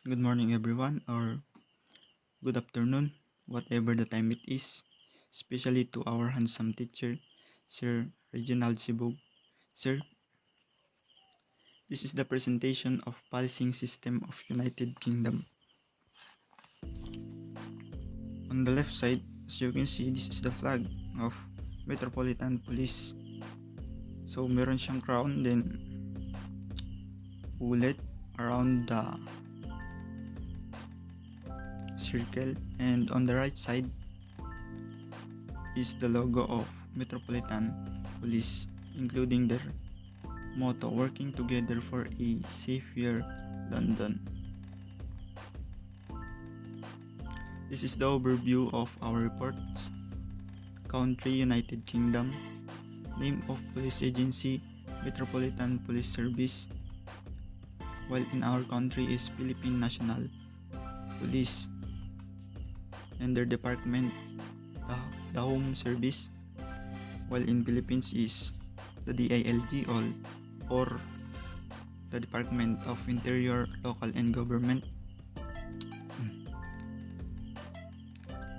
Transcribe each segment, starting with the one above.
Good morning, everyone, or good afternoon, whatever the time it is, especially to our handsome teacher, Sir Reginald Sibug. Sir, this is the presentation of policing system of United Kingdom. On the left side, as you can see, this is the flag of Metropolitan Police. So, meron siyang crown, then bullet around the circle, and on the right side is the logo of Metropolitan Police, including their motto, working together for a safer London. This is the overview of our reports. Country, United Kingdom. Name of police agency, Metropolitan Police Service. While in our country is Philippine National Police. And their department, the Home Service. While in Philippines is the DILG or the Department of Interior, Local and Government.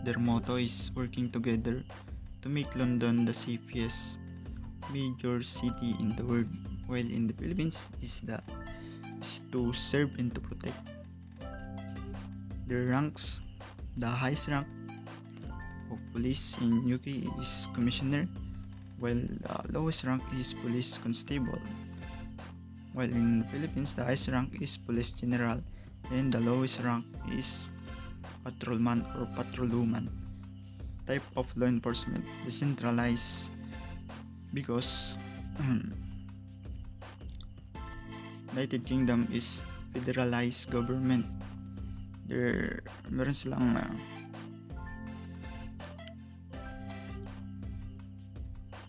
Their motto is working together to make London the safest major city in the world, while in the Philippines is to serve and to protect. Their ranks, the highest rank of police in UK is commissioner, while the lowest rank is police constable. While in the Philippines, the highest rank is police general, and the lowest rank is patrolman or patrolwoman. Type of law enforcement, decentralized, because United Kingdom is federalized government. Meron silang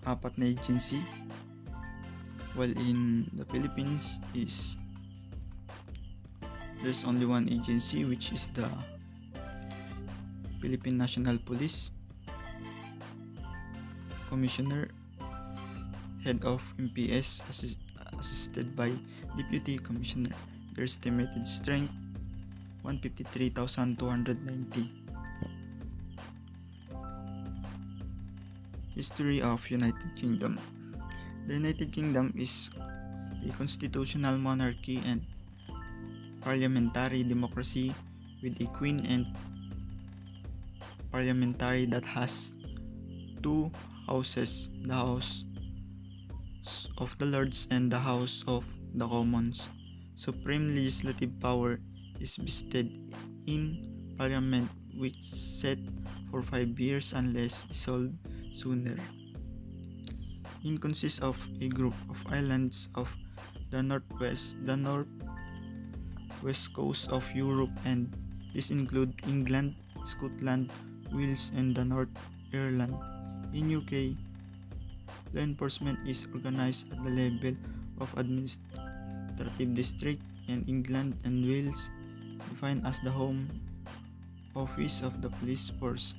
apat na agency, while in the Philippines there's only one agency, which is the Philippine National Police. Commissioner, head of MPS, assisted by Deputy Commissioner. Their estimated strength 153,290. History of United Kingdom. The United Kingdom is a constitutional monarchy and parliamentary democracy with a queen and parliamentary that has two houses, the House of the Lords and the House of the Commons. Supreme legislative power is vested in Parliament, which set for 5 years unless dissolved sooner. It consists of a group of islands of the northwest coast of Europe, and these include England, Scotland, Wales, and the North Ireland. In UK, law enforcement is organized at the level of administrative district, and England and Wales defined as the home office of the police force.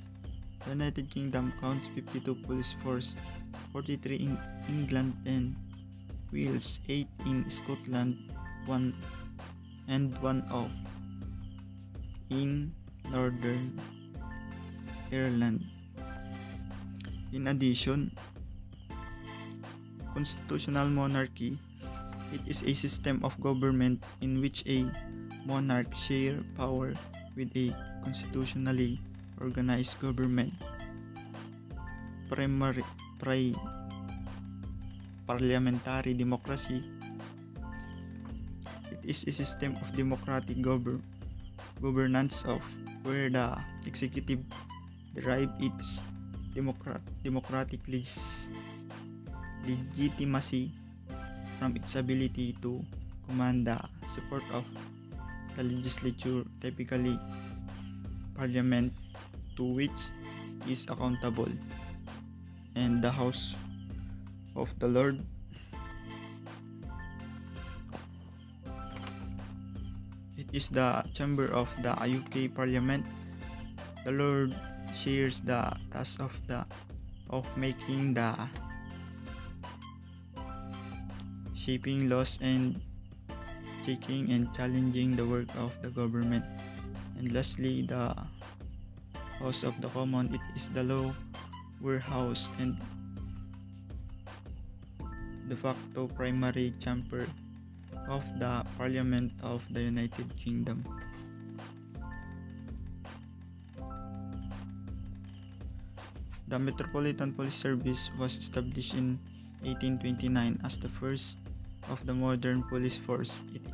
The United Kingdom counts 52 police force, 43 in England and Wales, 8 in Scotland, 1 of in Northern Ireland. In addition, constitutional monarchy, it is a system of government in which a monarch shares power with a constitutionally organized government. Parliamentary democracy, it is a system of democratic governance of where the executive derive its democratic legitimacy from its ability to command the support of the legislature, typically Parliament, to which is accountable, and the House of the Lords. It is the chamber of the UK Parliament. The Lord shares the task of making the shaping laws and critiquing and challenging the work of the government. And lastly, the House of the Commons. It is the lower house and de facto primary chamber of the Parliament of the United Kingdom. The Metropolitan Police Service was established in 1829 as the first of the modern police force. It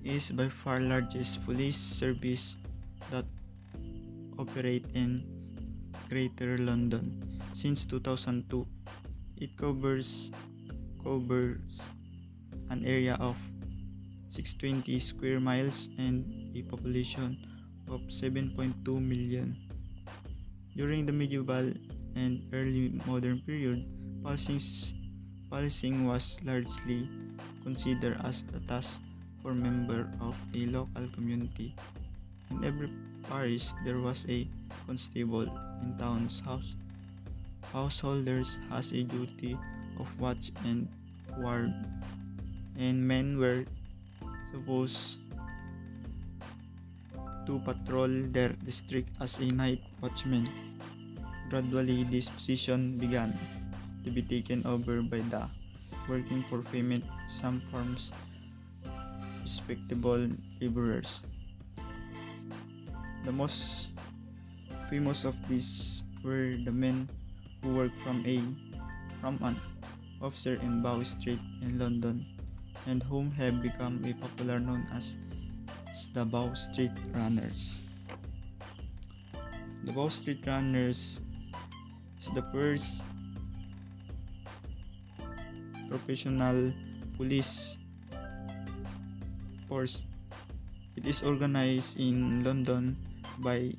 is by far largest police service that operate in Greater London. Since 2002, it covers an area of 620 square miles and a population of 7.2 million. During the medieval and early modern period, policing was largely considered as the task for member of a local community. In every parish, there was a constable in town's house. Householders has a duty of watch and ward, and men were supposed to patrol their district as a night watchman. Gradually, this position began to be taken over by the working for payment, some forms respectable laborers. The most famous of these were the men who worked from an officer in Bow Street in London, and whom have become popular known as the Bow Street Runners. The Bow Street Runners is the first professional police force. It is organized in London by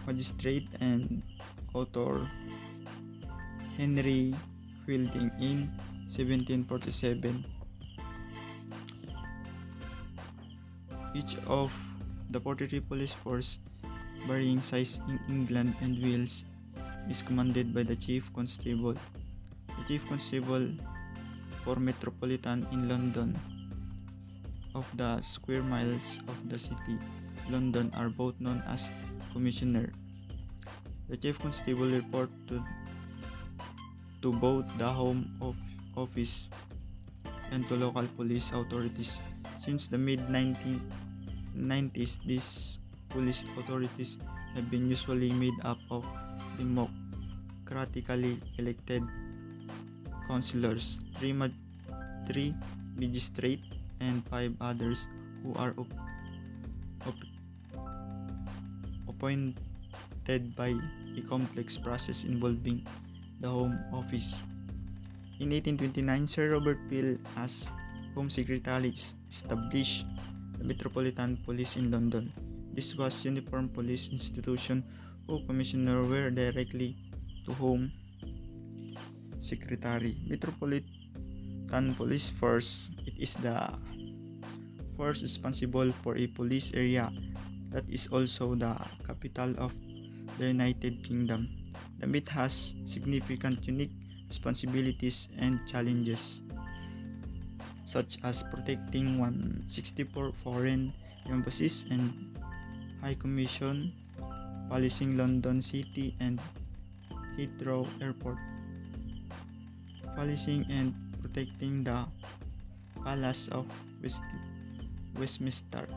magistrate and author Henry Fielding in 1747. Each of the 43 police force, varying size in England and Wales, is commanded by the Chief Constable. The Chief Constable for Metropolitan in London of the square miles of the city London are both known as Commissioner. The Chief Constable report to both the Home Office and to local police authorities. Since the mid-1990s, these police authorities have been usually made up of democratically elected councillors, three magistrates, and 5 others who are appointed by a complex process involving the Home Office. In 1829, Sir Robert Peel, as Home Secretary, established the Metropolitan Police in London. This was uniform police institution whose commissioners were directly to Home Secretary. Metropolitan Police Force. It is the force responsible for a police area that is also the capital of the United Kingdom. The Met has significant unique responsibilities and challenges, such as protecting 164 foreign embassies and High Commission, policing London City and Heathrow Airport, policing and protecting the Palace of Westminster.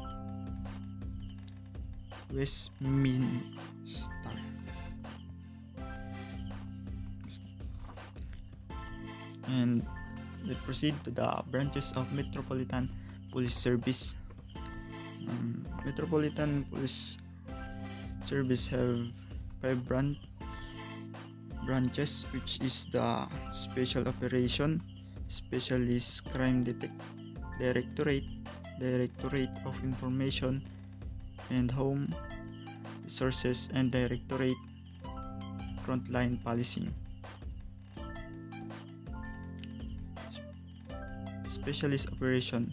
And let's proceed to the branches of Metropolitan Police Service. Metropolitan Police Service have 5 branches, which is the Special Operation, Specialist Crime Directorate, Directorate of Information and Home Resources, and Directorate Frontline Policing. Specialist Operation.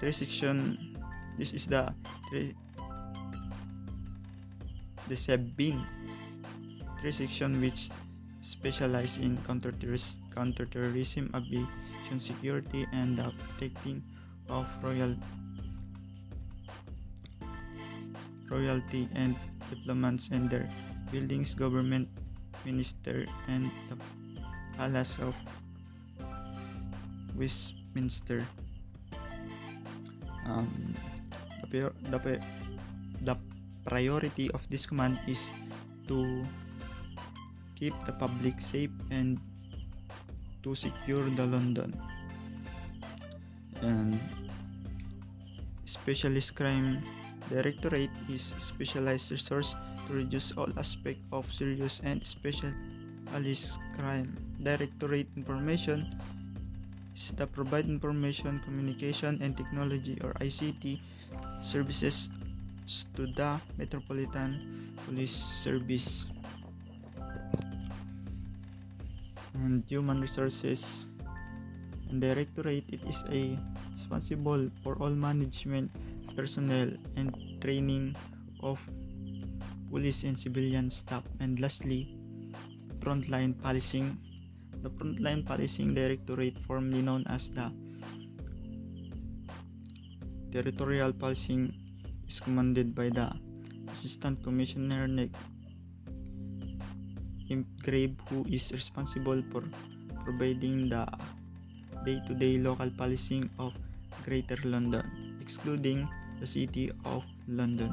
3 section. This is the SEBIN. 3 section which specialize in counterterrorism, aviation security, and protecting of royalty and diplomats and their buildings, government minister, and the Palace of Westminster. Um, the, the priority of this command is to keep the public safe and to secure the London. And Specialist Crime Directorate is a specialized resource to reduce all aspects of serious and specialist crime. Directorate information is the provide information, communication, and technology or ICT services to the Metropolitan Police Service. And Human Resources and Directorate, it is a responsible for all management, personnel, and training of police and civilian staff. And lastly, Frontline Policing. The Frontline Policing Directorate, formerly known as the Territorial Policing, is commanded by the Assistant Commissioner Nick Grave, who is responsible for providing the day-to-day local policing of Greater London, excluding the City of London.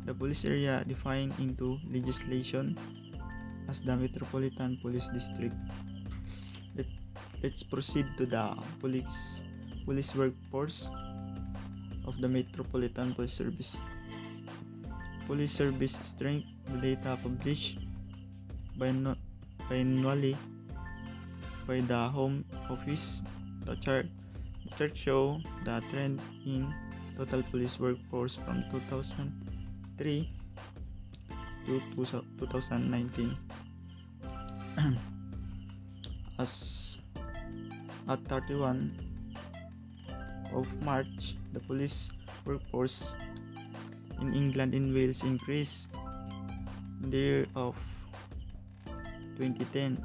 The police area defined into legislation as the Metropolitan Police District. Let's proceed to the police workforce of the Metropolitan Police Service. Police Service strength, the data published biannually by the Home Office. The chart show the trend in total police workforce from 2003 to 2019. As at 31 of March, the police workforce in England and Wales increased in the year of 2010.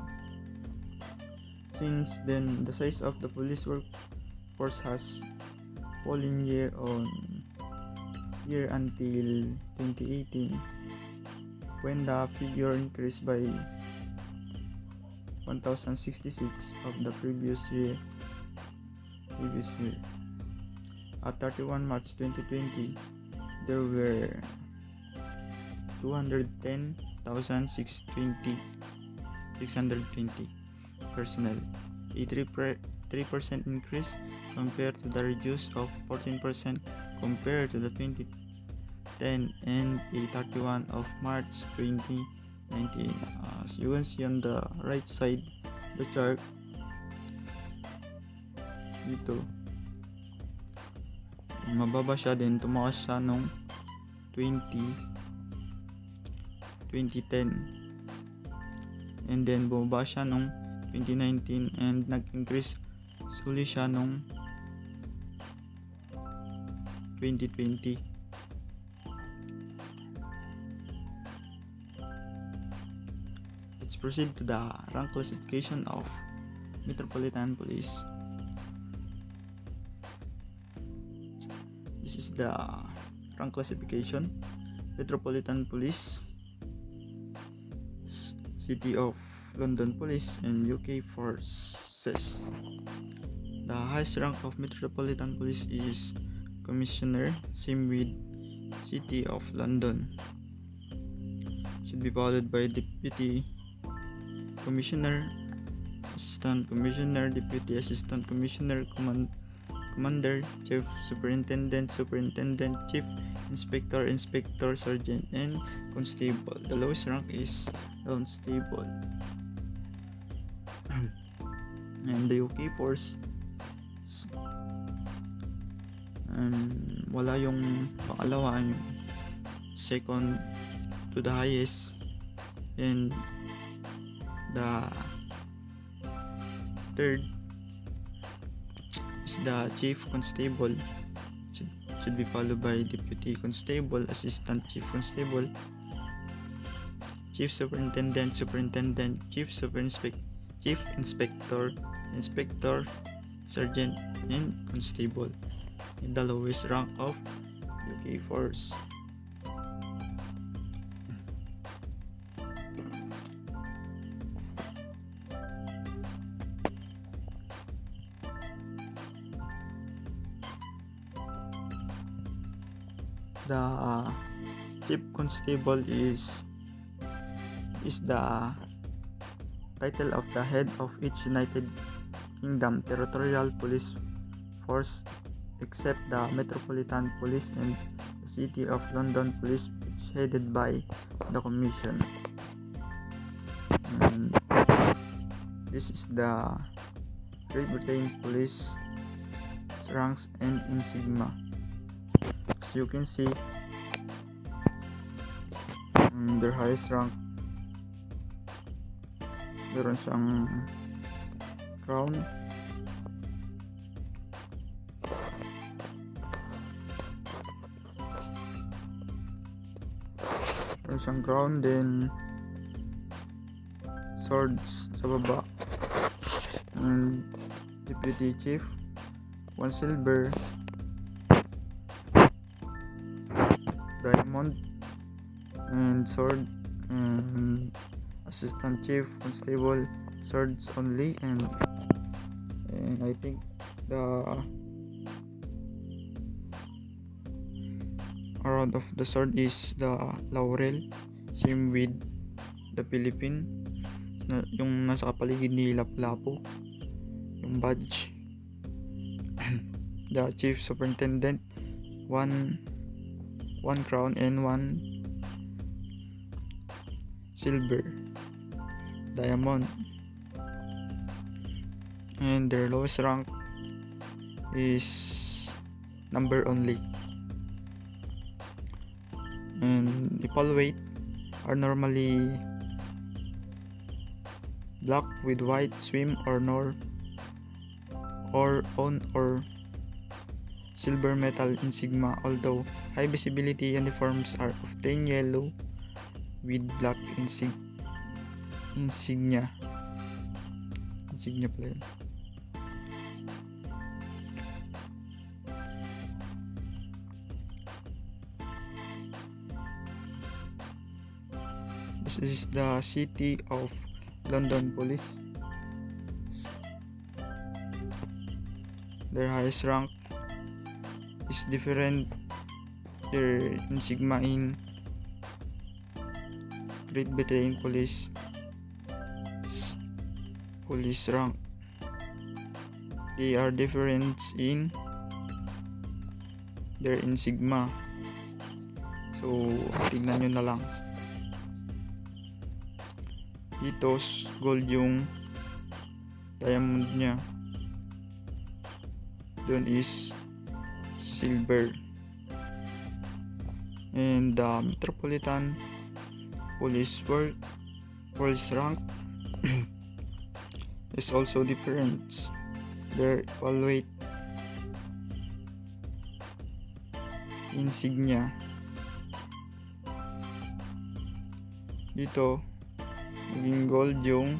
Since then, the size of the police workforce has fallen year on year until 2018, when the figure increased by 1,066 of the previous year. At 31 March 2020, there were 210,620 personnel, a 3% increase compared to the reduce of 14% compared to the 2010 and a 31 of March 2019. As you can see on the right side the chart dito, mababa siya, din tumaas siya nung 2010 and then bumaba siya nung 2019 and nag-increase uli siya nung 2020. Let's proceed to the rank classification of Metropolitan Police. This is the rank classification. Metropolitan Police, City of London Police, and UK Forces. The highest rank of Metropolitan Police is Commissioner, same with City of London. Should be followed by Deputy Commissioner, Assistant Commissioner, Deputy Assistant Commissioner, Commander, Chief Superintendent, Superintendent, Chief Inspector, Inspector, Sergeant, and Constable. The lowest rank is Constable. And the UK Force, wala yung pangalawa, yung second to the highest, and the third is the Chief Constable. Should be followed by Deputy Constable, Assistant Chief Constable, Chief Superintendent, Superintendent, Chief Inspector, Inspector, Sergeant, and Constable. in the lowest rank of UK force. The chief constable is the title of the head of each United Kingdom territorial police force except the Metropolitan Police and the City of London Police, which headed by the Commission. And this is the Great Britain Police ranks and insignia. As you can see, their highest rank, meron siyang crown, then swords sa baba, and deputy chief, 1 silver, diamond, and sword, and assistant chief constable, swords only, and I think the around of the sword is the laurel, same with the Philippine, yung nasa kapaligid ni Lapu-Lapu, yung badge. The chief superintendent, one crown and 1 silver, diamond, and their lowest rank is number only. And the pole weight are normally black with white swim or silver metal insignia, although high visibility uniforms are often yellow with black insignia pala yun. This is the City of London Police. Their highest rank is different. Their insignia in Great Britain Police rank, they are different in their insignia. So tignan nyo na lang. Dito gold yung diamond nya, doon is silver. And the Metropolitan Police rank is also different. Their pole weight insignia dito naging gold yung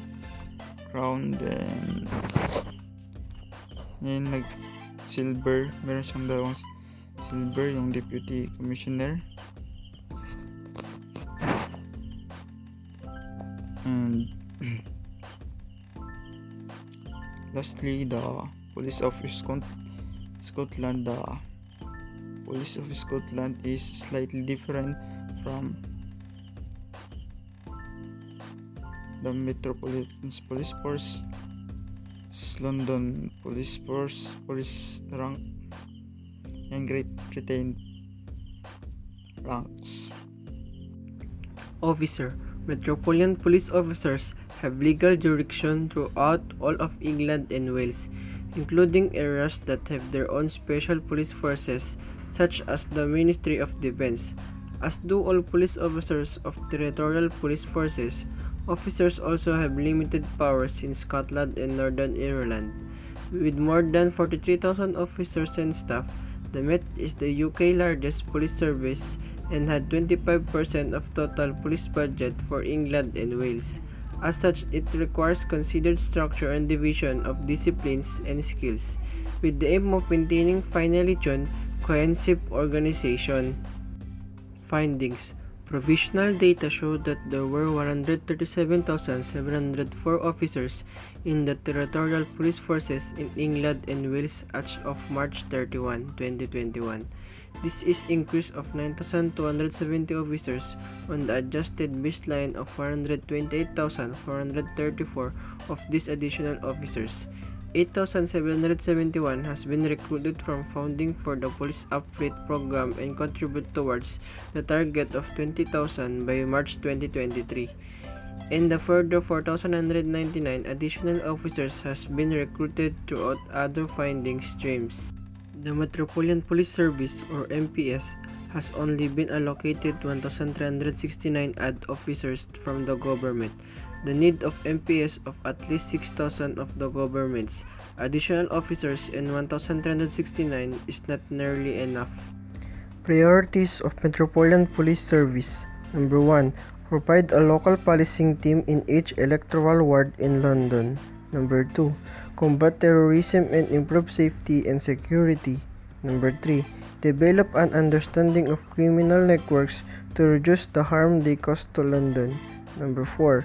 crown, then nag silver, meron siyang dalawang silver yung deputy commissioner, and lastly the police of Scotland. The police of Scotland is slightly different from the Metropolitan Police Force, London Police Force, police rank, and Great Britain ranks. Officer. Metropolitan Police officers have legal jurisdiction throughout all of England and Wales, including areas that have their own special police forces, such as the Ministry of Defence. As do all police officers of territorial police forces, officers also have limited powers in Scotland and Northern Ireland. With more than 43,000 officers and staff, the Met is the UK largest police service and had 25% of total police budget for England and Wales. As such, it requires considered structure and division of disciplines and skills, with the aim of maintaining finality, cohesive organization. Findings. Provisional data show that there were 137,704 officers in the territorial police forces in England and Wales as of March 31, 2021. This is increase of 9,270 officers on the adjusted baseline of 428,434 of these additional officers. 8,771 has been recruited from funding for the Police Upgrade Program and contribute towards the target of 20,000 by March 2023. And the further 4,999 additional officers has been recruited throughout other funding streams. The Metropolitan Police Service or MPS has only been allocated 1,369 add officers from the government. The need of MPS of at least 6,000 of the government's additional officers and 1,369 is not nearly enough. Priorities of Metropolitan Police Service. Number 1. Provide a local policing team in each electoral ward in London. Number 2. Combat terrorism and improve safety and security. Number 3. Develop an understanding of criminal networks to reduce the harm they cause to London. Number 4.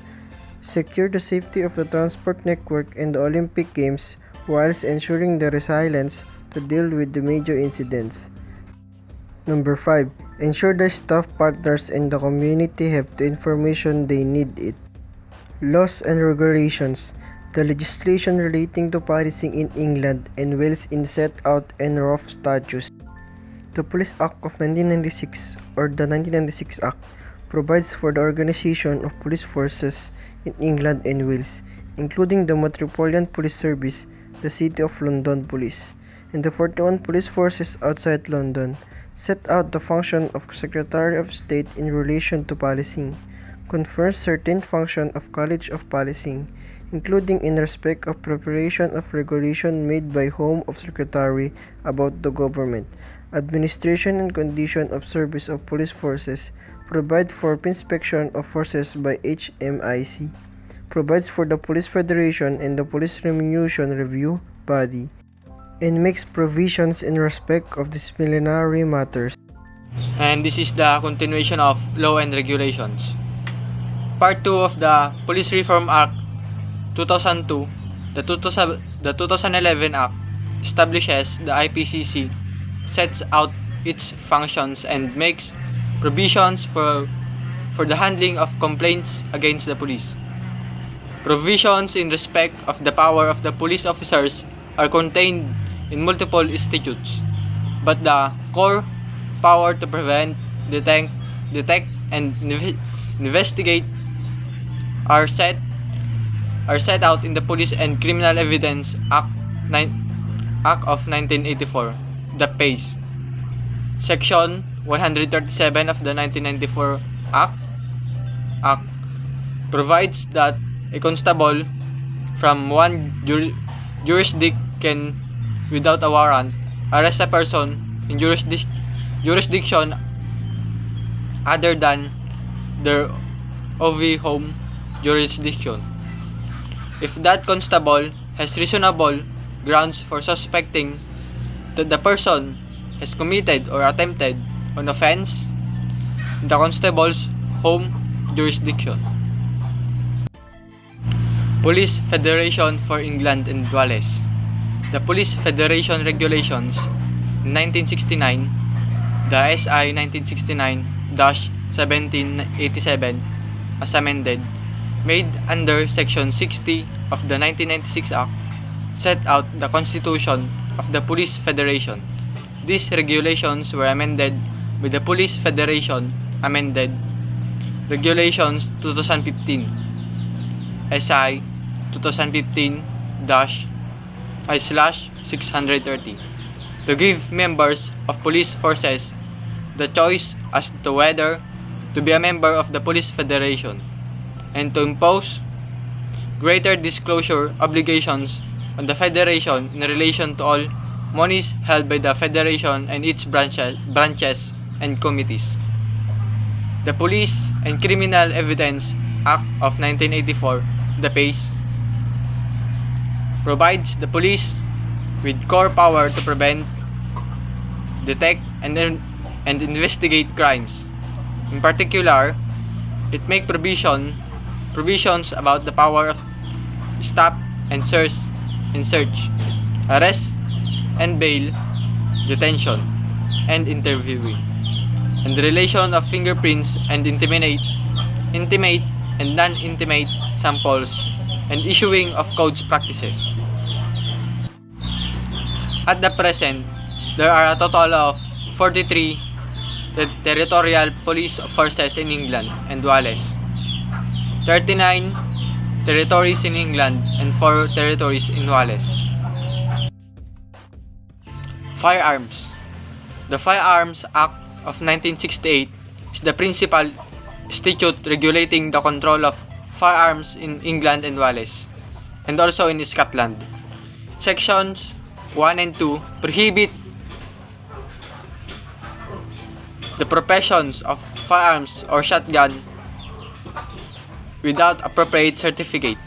Secure the safety of the transport network and the Olympic Games whilst ensuring the resilience to deal with the major incidents. Number 5. Ensure the staff partners and the community have the information they need it. Laws and regulations. The legislation relating to policing in England and Wales is set out in rough statutes. The Police Act of 1996 or the 1996 Act provides for the organization of police forces in England and Wales, including the Metropolitan Police Service, the City of London Police, and the 41 police forces outside London, set out the function of Secretary of State in relation to policing, confers certain function of College of Policing, including in respect of preparation of regulation made by Home of Secretary about the government, administration and condition of service of police forces, provide for inspection of forces by HMIC, provides for the Police Federation and the Police Remuneration Review Body, and makes provisions in respect of disciplinary matters. And this is the continuation of Law and Regulations. Part 2 of the Police Reform Act 2002, the 2011 Act establishes the IPCC, sets out its functions and makes provisions for the handling of complaints against the police. Provisions in respect of the power of the police officers are contained in multiple statutes, but the core power to prevent, detect and investigate are set out in the Police and Criminal Evidence Act of 1984, the PACE. Section 137 of the 1994 Act provides that a constable from one jurisdiction can, without a warrant, arrest a person in jurisdiction other than their OV home jurisdiction, if that constable has reasonable grounds for suspecting that the person has committed or attempted an offense in the constable's home jurisdiction. Police Federation for England and Wales. The Police Federation Regulations 1969, the SI 1969-1787 as amended, made under Section 60 of the 1996 Act, set out the Constitution of the Police Federation. These regulations were amended with the Police Federation Amended Regulations 2015, SI 2015-630, to give members of police forces the choice as to whether to be a member of the Police Federation, and to impose greater disclosure obligations on the Federation in relation to all monies held by the Federation and its branches and committees. The Police and Criminal Evidence Act of 1984, the PACE, provides the police with core power to prevent, detect, and investigate crimes. In particular, it makes provisions about the power of stop and search, arrest and bail, detention, and interviewing, and the relation of fingerprints and intimate and non-intimate samples, and issuing of codes practices. At the present, there are a total of 43 territorial police forces in England and Wales, 39 territories in England and 4 territories in Wales. Firearms. The Firearms Act of 1968 is the principal statute regulating the control of firearms in England and Wales, and also in Scotland. Sections 1 and 2 prohibit the possession of firearms or shotgun without appropriate certificate.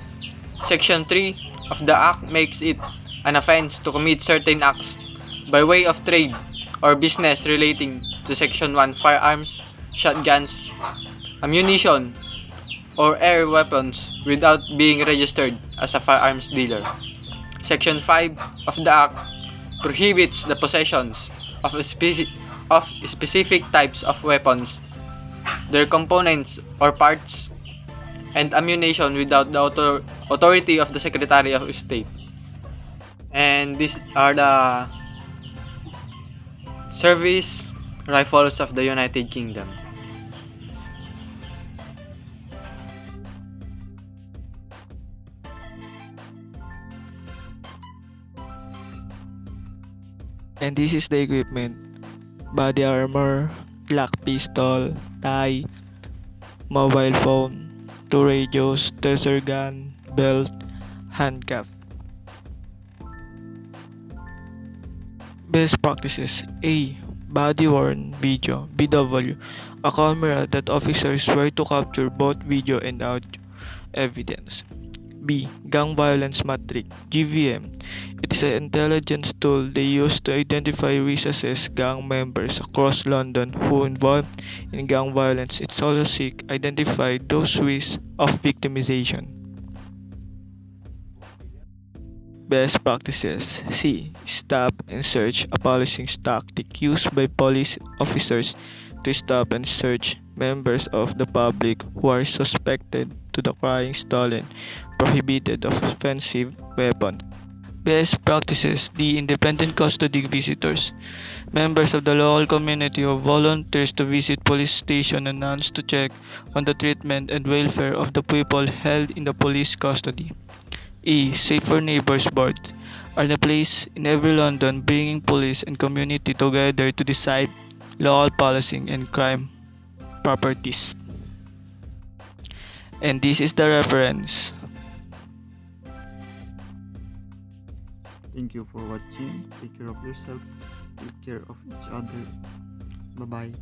Section 3 of the Act makes it an offense to commit certain acts by way of trade or business relating to Section 1 firearms, shotguns, ammunition, or air weapons without being registered as a firearms dealer. Section 5 of the Act prohibits the possessions of specific types of weapons, their components or parts, and ammunition without the authority of the Secretary of State. And these are the service rifles of the United Kingdom. And this is the equipment: body armor, Glock pistol, tie, mobile phone, 2 radios, taser gun, belt, handcuff. Best practices: A. Body-worn video (BW), a camera that officers wear to capture both video and audio evidence. B. Gang Violence Matrix (GVM). It is an intelligence tool they use to identify resources gang members across London who involved in gang violence. It also seeks identify those risks of victimization. Best practices: C. Stop and search, a policing tactic used by police officers to stop and search members of the public who are suspected to the carrying stolen, prohibited of offensive weapons. Best practices: D. Independent custody visitors. Members of the local community who volunteers to visit police station announced to check on the treatment and welfare of the people held in the police custody. E. Safer Neighbors Boards are the place in every London bringing police and community together to decide local policing and crime properties. And this is the reference. Thank you for watching. Take care of yourself. Take care of each other. Bye-bye.